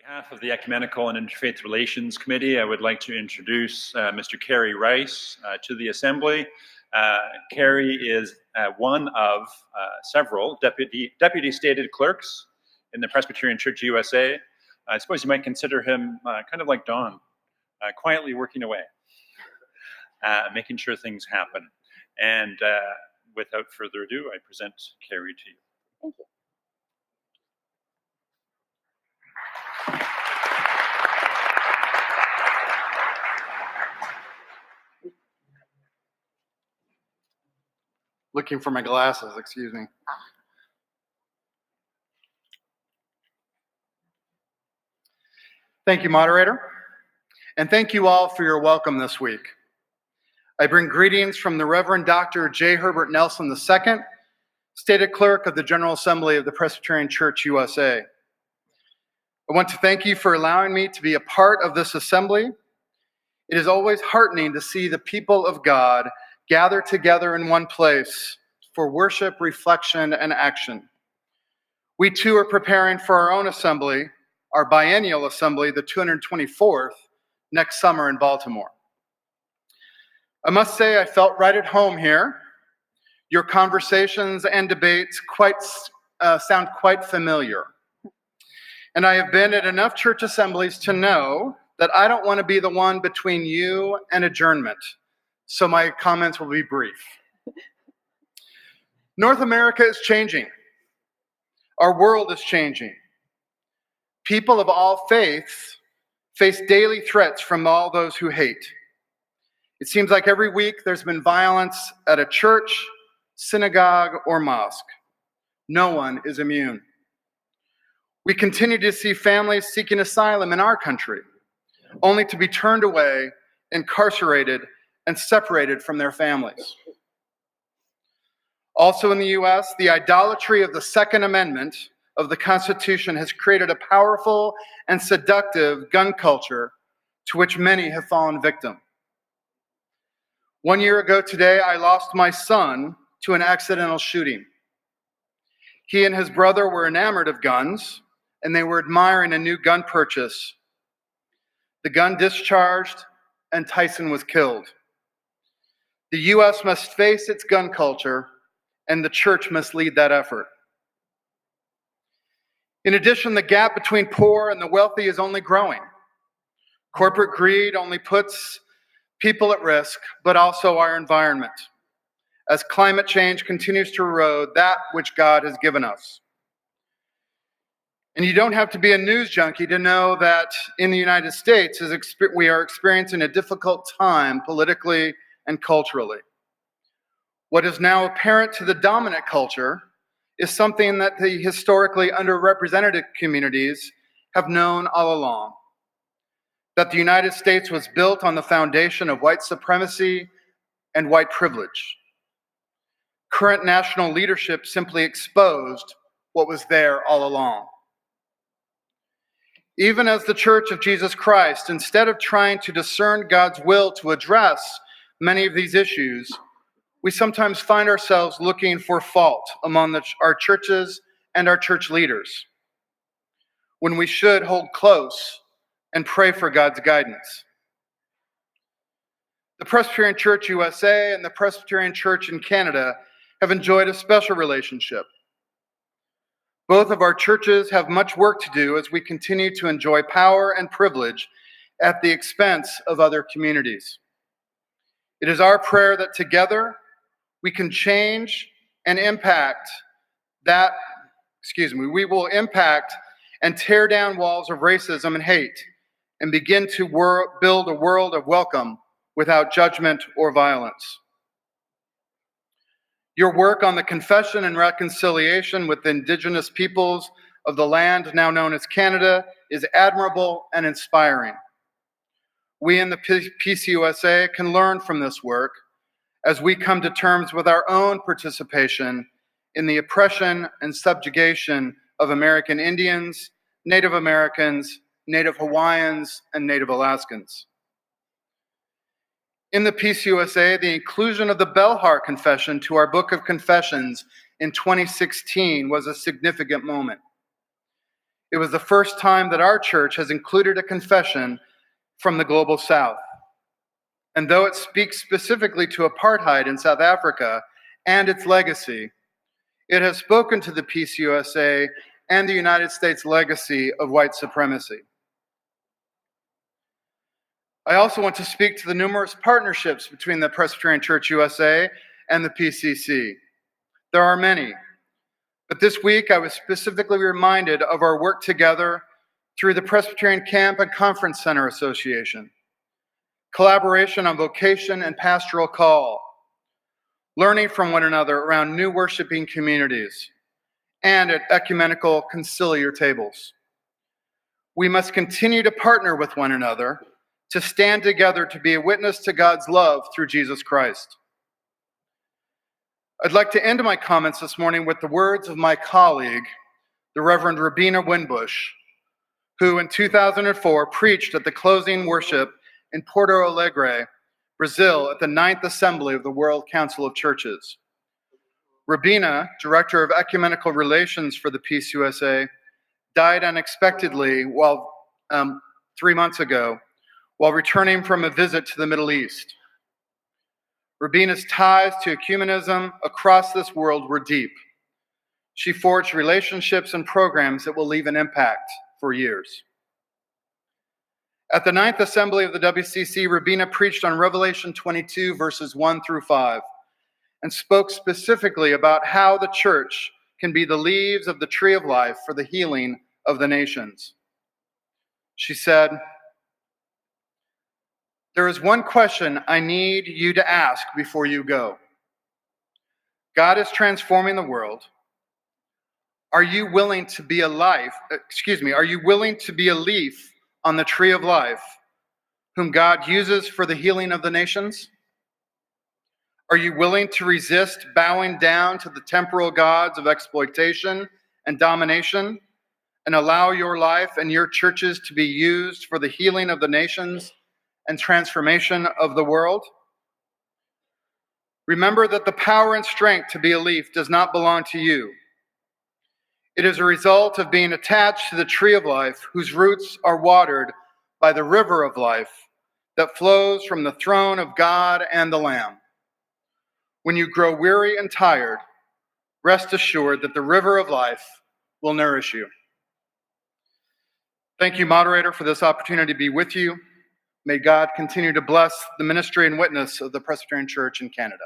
behalf of the Ecumenical and Interfaith Relations Committee, I would like to introduce Mr. Kerry Rice to the Assembly. Kerry is one of several deputy stated clerks in the Presbyterian Church USA. I suppose you might consider him kind of like Don, quietly working away, making sure things happen. And without further ado, I present Kerry to you. Thank you. Looking for my glasses, excuse me. Thank you, moderator, and thank you all for your welcome this week. I bring greetings from the Reverend Dr. J. Herbert Nelson II, Stated Clerk of the General Assembly of the Presbyterian Church USA. I want to thank you for allowing me to be a part of this assembly. It is always heartening to see the people of God gather together in one place for worship, reflection, and action. We too are preparing for our own assembly, our biennial assembly, the 224th, next summer in Baltimore. I must say I felt right at home here. Your conversations and debates sound quite familiar. And I have been at enough church assemblies to know that I don't want to be the one between you and adjournment. So my comments will be brief. North America is changing. Our world is changing. People of all faiths face daily threats from all those who hate. It seems like every week there's been violence at a church, synagogue, or mosque. No one is immune. We continue to see families seeking asylum in our country, only to be turned away, incarcerated, and separated from their families. Also in the U.S., the idolatry of the Second Amendment of the Constitution has created a powerful and seductive gun culture to which many have fallen victim. 1 year ago today, I lost my son to an accidental shooting. He and his brother were enamored of guns, and they were admiring a new gun purchase. The gun discharged, and Tyson was killed. The U.S. must face its gun culture, and the church must lead that effort. In addition, the gap between poor and the wealthy is only growing. Corporate greed only puts people at risk, but also our environment, as climate change continues to erode that which God has given us. And you don't have to be a news junkie to know that in the United States, we are experiencing a difficult time politically and culturally. What is now apparent to the dominant culture is something that the historically underrepresented communities have known all along, that the United States was built on the foundation of white supremacy and white privilege. Current national leadership simply exposed what was there all along. Even as the Church of Jesus Christ, instead of trying to discern God's will to address many of these issues, we sometimes find ourselves looking for fault among our churches and our church leaders, when we should hold close and pray for God's guidance. The Presbyterian Church USA and the Presbyterian Church in Canada have enjoyed a special relationship. Both of our churches have much work to do as we continue to enjoy power and privilege at the expense of other communities. It is our prayer that together we can change and we will impact and tear down walls of racism and hate and begin to build a world of welcome without judgment or violence. Your work on the confession and reconciliation with Indigenous peoples of the land now known as Canada is admirable and inspiring. We in the PCUSA can learn from this work as we come to terms with our own participation in the oppression and subjugation of American Indians, Native Americans, Native Hawaiians, and Native Alaskans. In the PCUSA, the inclusion of the Belhar Confession to our Book of Confessions in 2016 was a significant moment. It was the first time that our church has included a confession from the global south. And though it speaks specifically to apartheid in South Africa and its legacy, it has spoken to the PCUSA and the United States legacy of white supremacy. I also want to speak to the numerous partnerships between the Presbyterian Church USA and the PCC. There are many, but this week I was specifically reminded of our work together through the Presbyterian Camp and Conference Center Association, collaboration on vocation and pastoral call, learning from one another around new worshiping communities, and at ecumenical conciliar tables. We must continue to partner with one another to stand together to be a witness to God's love through Jesus Christ. I'd like to end my comments this morning with the words of my colleague, the Reverend Rabina Winbush, who in 2004 preached at the closing worship in Porto Alegre, Brazil, at the 9th Assembly of the World Council of Churches. Rabina, Director of Ecumenical Relations for the PCUSA, died unexpectedly 3 months ago while returning from a visit to the Middle East. Rabina's ties to ecumenism across this world were deep. She forged relationships and programs that will leave an impact for years. At the 9th Assembly of the WCC, Rabina preached on Revelation 22, verses 1 through 5, and spoke specifically about how the church can be the leaves of the tree of life for the healing of the nations. She said, "There is one question I need you to ask before you go. God is transforming the world. Are you willing to be a leaf on the tree of life, whom God uses for the healing of the nations? Are you willing to resist bowing down to the temporal gods of exploitation and domination, and allow your life and your churches to be used for the healing of the nations and transformation of the world? Remember that the power and strength to be a leaf does not belong to you. It is a result of being attached to the tree of life, whose roots are watered by the river of life that flows from the throne of God and the Lamb. When you grow weary and tired, rest assured that the river of life will nourish you." Thank you, moderator, for this opportunity to be with you. May God continue to bless the ministry and witness of the Presbyterian Church in Canada.